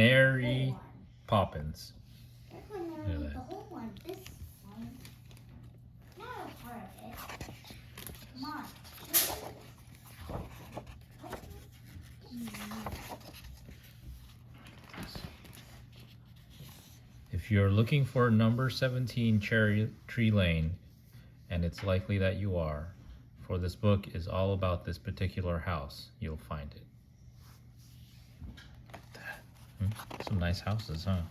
Mary Poppins. This one, Look at that. the whole one. This one. Not a part of it. Come on. If you're looking for number 17 Cherry Tree Lane, and it's likely that you are, for this book is all about this particular house, you'll find it. Some nice houses, huh?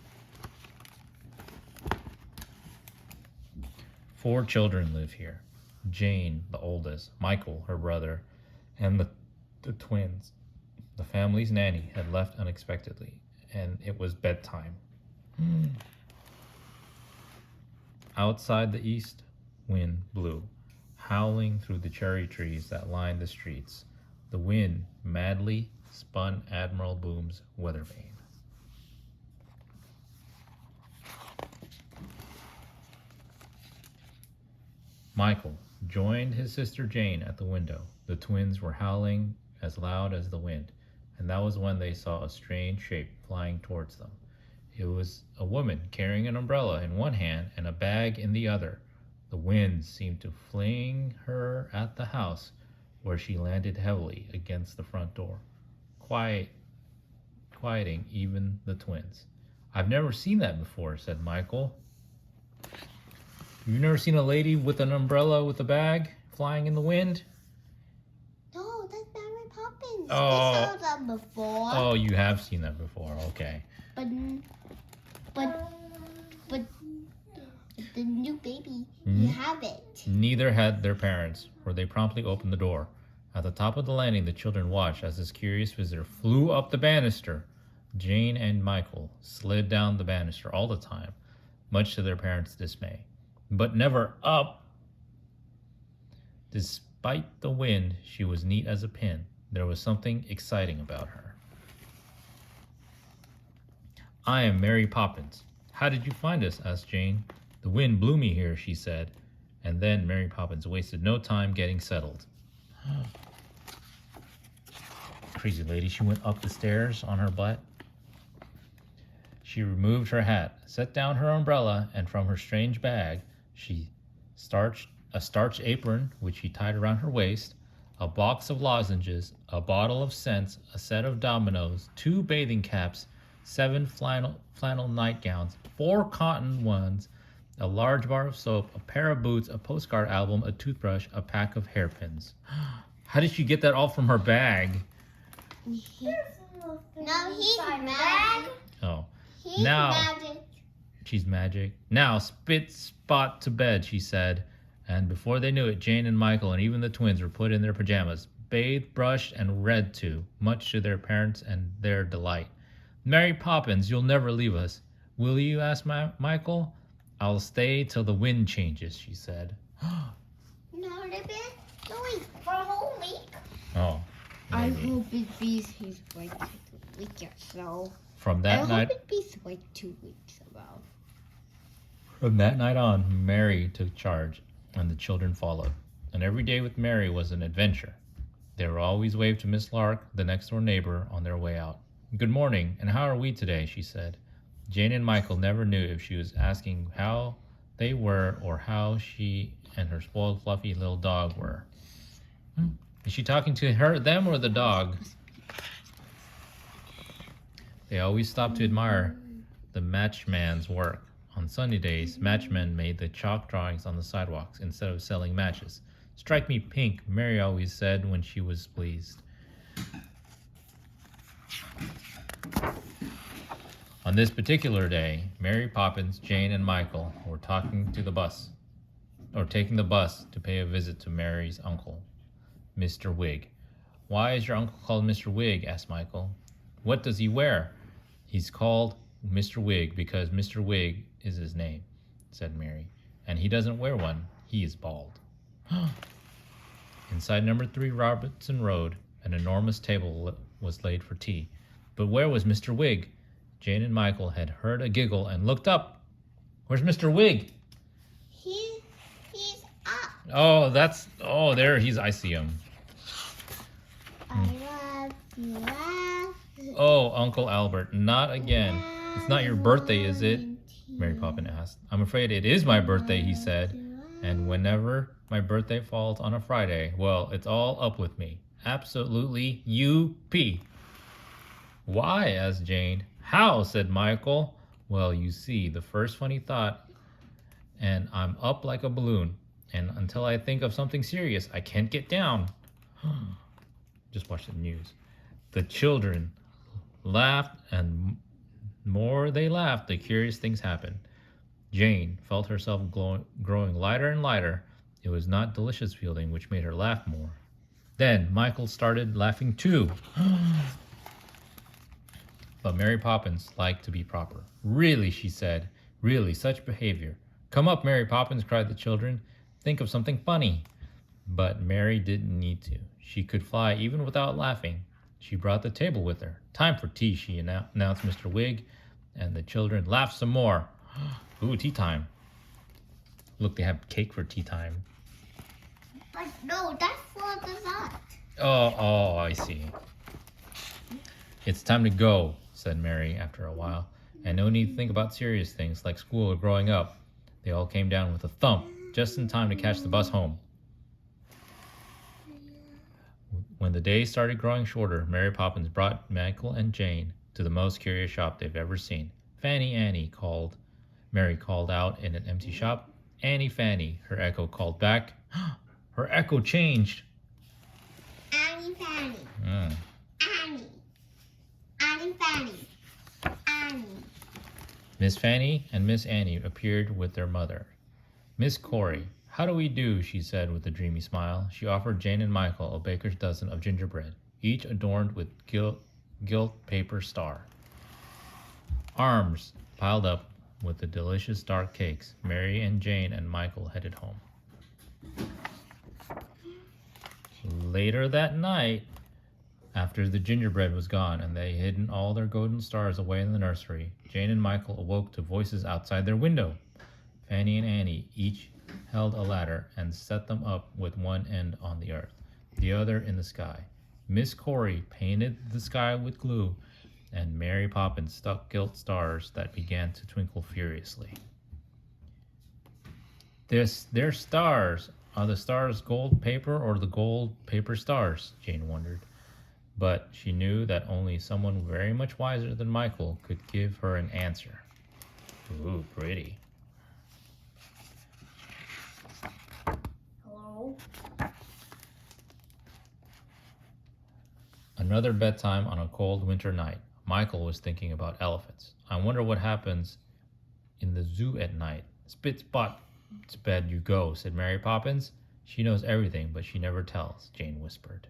4 children live here. Jane, the oldest, Michael, her brother, and the twins. The family's nanny had left unexpectedly, and it was bedtime. Outside, the east wind blew, howling through the cherry trees that lined the streets. The wind madly spun Admiral Boom's weather vane. Michael joined his sister Jane at the window. The twins were howling as loud as the wind, and that was when they saw a strange shape flying towards them. It was a woman carrying an umbrella in one hand and a bag in the other. The wind seemed to fling her at the house, where she landed heavily against the front door, quieting even the twins. "I've never seen that before," said Michael. "You've never seen a lady with an umbrella with a bag flying in the wind?" No, that's Mary Poppins. Oh. I saw that before. Oh, you have seen that before. Okay. But the new baby, Hmm? you have it. Neither had their parents, for they promptly opened the door. At the top of the landing, the children watched as this curious visitor flew up the banister. Jane and Michael slid down the banister all the time, much to their parents' dismay. But never up. Despite the wind, she was neat as a pin. There was something exciting about her. "I am Mary Poppins. How did you find us?" asked Jane. "The wind blew me here," she said. And then Mary Poppins wasted no time getting settled. Crazy lady, she went up the stairs on her butt. She removed her hat, set down her umbrella, and from her strange bag, she starched a starch apron, which she tied around her waist, a box of lozenges, a bottle of scents, a set of dominoes, 2 bathing caps, 7 flannel nightgowns, 4 cotton ones, a large bar of soap, a pair of boots, a postcard album, a toothbrush, a pack of hairpins. How did she get that all from her bag? No, he's magic. Oh, He's now magic. she's magic. "Now spit spot to bed," she said. And before they knew it, Jane and Michael and even the twins were put in their pajamas, bathed, brushed, and read to, much to their parents and their delight. "Mary Poppins, you'll never leave us, will you?" asked Michael. "I'll stay till the wind changes," she said. No, they've been going for a whole week. Oh, I maybe. hope it be his like a week or so. From I that hope night, it be like 2 weeks about. From that night on, Mary took charge, and the children followed. And every day with Mary was an adventure. They were always waved to Miss Lark, the next-door neighbor, on their way out. "Good morning, and how are we today?" she said. Jane and Michael never knew if she was asking how they were or how she and her spoiled, fluffy little dog were. Is she talking to them, or the dog? They always stopped to admire the matchman's work. On sunny days, matchmen made the chalk drawings on the sidewalks instead of selling matches. "Strike me pink," Mary always said when she was pleased. On this particular day, Mary Poppins, Jane, and Michael were taking the bus to pay a visit to Mary's uncle, Mr. Wig. "Why is your uncle called Mr. Wig?" asked Michael. "What does he wear?" "He's called Mr. Wig because Mr. Wig is his name," said Mary. "And he doesn't wear one. He is bald." Inside number 3 Robertson Road, an enormous table was laid for tea. But where was Mr. Wig? Jane and Michael had heard a giggle and looked up. "Where's Mr. Wig?" He's up. Oh, there he's, I see him. I love you, Oh, Uncle Albert, not again. It's not your birthday, is it? Mary Poppins asked. I'm afraid it is my birthday, he said. And whenever my birthday falls on a Friday, well, it's all up with me. Absolutely U-P. Why? Asked Jane. How? Said Michael. Well, you see, the first funny thought, and I'm up like a balloon. And until I think of something serious, I can't get down. Just watch the news. The children laughed, and more they laughed, the curious things happened. Jane felt herself growing lighter and lighter. It was not delicious feeling which made her laugh more. Then Michael started laughing too. But Mary Poppins liked to be proper. Really, she said, really, such behavior. Come up, Mary Poppins, cried the children. Think of something funny. But Mary didn't need to. She could fly even without laughing. She brought the table with her. Time for tea, she announced Mr. Wig, and the children laughed some more. Ooh, tea time. Look, they have cake for tea time. But no, that's for dessert. Oh, I see. It's time to go, said Mary after a while, and no need to think about serious things like school or growing up. They all came down with a thump, just in time to catch the bus home. When the day started growing shorter, Mary Poppins brought Michael and Jane to the most curious shop they've ever seen. Fanny Annie called. Mary called out in an empty shop. Annie Fanny, her echo called back. Her echo changed. Annie Fanny. Annie. Annie Fanny. Annie. Miss Fanny and Miss Annie appeared with their mother. Miss Corey, how do we do? She said with a dreamy smile. She offered Jane and Michael a baker's dozen of gingerbread, each adorned with gilt paper star. Arms piled up with the delicious dark cakes. Mary and Jane and Michael headed home. Later that night, after the gingerbread was gone and they hidden all their golden stars away in the nursery, Jane and Michael awoke to voices outside their window. Fanny and Annie each held a ladder and set them up with one end on the earth, the other in the sky. Miss Corey painted the sky with glue, and Mary Poppins stuck gilt stars that began to twinkle furiously. They're stars. Are the stars gold paper or the gold paper stars? Jane wondered. But she knew that only someone very much wiser than Michael could give her an answer. Ooh, pretty. Hello? Another bedtime on a cold winter night. Michael was thinking about elephants. I wonder what happens in the zoo at night. Spit spot to bed you go, said Mary Poppins. She knows everything, but she never tells, Jane whispered.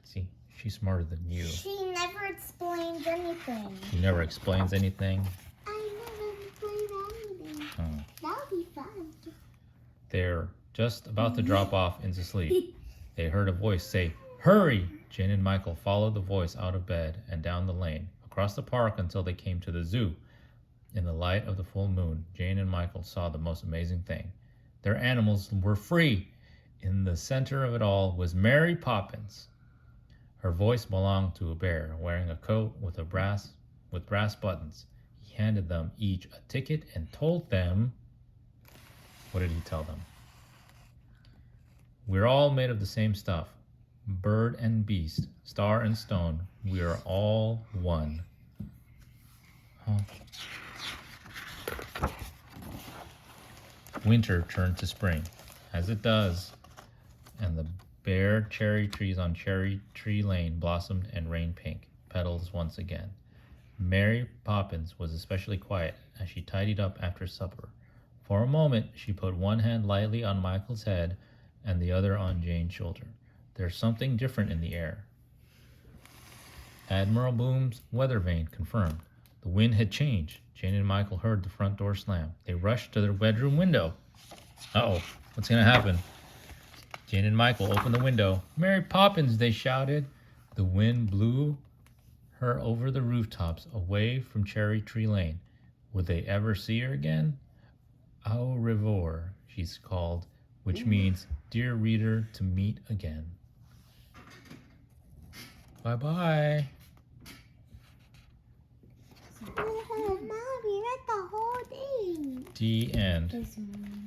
See, she's smarter than you. She never explains anything. She never explains anything. I never explain anything. That'll be fun. They're just about to drop off into sleep. They heard a voice say, "Hurry!" Jane and Michael followed the voice out of bed and down the lane, across the park until they came to the zoo. In the light of the full moon, Jane and Michael saw the most amazing thing. Their animals were free. In the center of it all was Mary Poppins. Her voice belonged to a bear wearing a coat with brass buttons. He handed them each a ticket and told them... What did he tell them? We're all made of the same stuff. Bird and beast, star and stone. We are all one. Winter turned to spring, as it does, and the bare cherry trees on Cherry Tree Lane blossomed and rained pink petals once again. Mary Poppins was especially quiet as she tidied up after supper. For a moment, she put one hand lightly on Michael's head and the other on Jane's shoulder. There's something different in the air. Admiral Boom's weather vane confirmed. The wind had changed. Jane and Michael heard the front door slam. They rushed to their bedroom window. Uh-oh, what's going to happen? Jane and Michael opened the window. Mary Poppins, they shouted. The wind blew her over the rooftops, away from Cherry Tree Lane. Would they ever see her again? Au revoir, she's called, which means, dear reader, to meet again. Bye-bye. Oh, Mom, we read the whole thing. The end. This one.